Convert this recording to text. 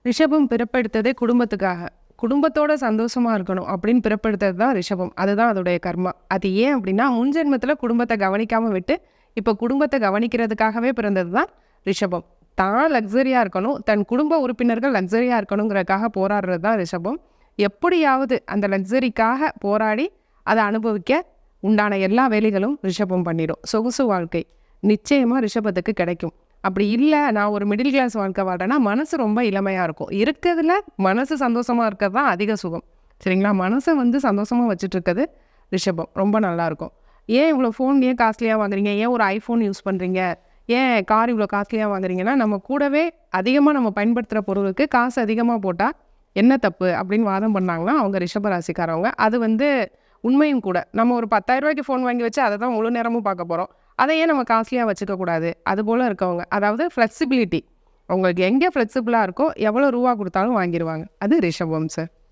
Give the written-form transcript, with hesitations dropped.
ரிஷபம் பிறப்பெடுத்ததே குடும்பத்துக்காக. குடும்பத்தோட சந்தோஷமா இருக்கணும் அப்படின்னு பிறப்பெடுத்தது தான் ரிஷபம். அதுதான் அதோடைய கர்மா. அது ஏன் அப்படின்னா, முன் ஜென்மத்தில குடும்பத்த கவனிக்காம விட்டு, இப்போ குடும்பத்த கவனிக்கிறதுக்காகவே பிறந்தது தான் ரிஷபம். தான் லக்ஸரியா இருக்கணும், தன் குடும்ப உறுப்பினர்கள் லக்ஸரியா இருக்கணுங்கிறதுக்காக போராடுறது தான் ரிஷபம். எப்படியாவது அந்த லக்ஸரிக்காக போராடி அதை அனுபவிக்க உண்டான எல்லா வேலைகளும் ரிஷபம் பண்ணிடும். சொகுசு வாழ்க்கை நிச்சயமா ரிஷபத்துக்கு கிடைக்கும். அப்படி இல்லை, நான் ஒரு மிடில் கிளாஸ் வாழ்க்கை வாழ்றேன்னா மனசு ரொம்ப இளமையாக இருக்கும். இருக்கிறதுல மனசு சந்தோஷமாக இருக்கிறது தான் அதிக சுகம். சரிங்களா? மனசை சந்தோஷமாக வச்சுட்டு இருக்கிறது ரிஷபம் ரொம்ப நல்லாயிருக்கும். ஏன் இவ்வளோ ஃபோன் ஏன் காஸ்ட்லியாக வாங்குறீங்க, ஏன் ஒரு ஐஃபோன் யூஸ் பண்ணுறீங்க, ஏன் கார் இவ்வளோ காஸ்ட்லியாக வாங்குறீங்கன்னா, நம்ம கூடவே அதிகமாக நம்ம பயன்படுத்துகிற பொருளுக்கு காசு அதிகமாக போட்டால் என்ன தப்பு அப்படின்னு வாதம் பண்ணாங்கன்னா அவங்க ரிஷப ராசிக்காரவங்க. அது உண்மையும் கூட. நம்ம ஒரு 10,000 ரூபாய்க்கு ஃபோன் வாங்கி வச்சு அதை தான் முழு நேரமும் பார்க்க போகிறோம். அதை ஏன் நம்ம காஸ்ட்லியாக வச்சுக்கக்கூடாது? அதுபோல் இருக்கவங்க, அதாவது ஃப்ளெக்சிபிலிட்டி, அவங்களுக்கு எங்கே ஃப்ளெக்சிபிளாக இருக்கோ எவ்வளோ ரூபா கொடுத்தாலும் வாங்கிடுவாங்க. அது ரிஷபம் சார்.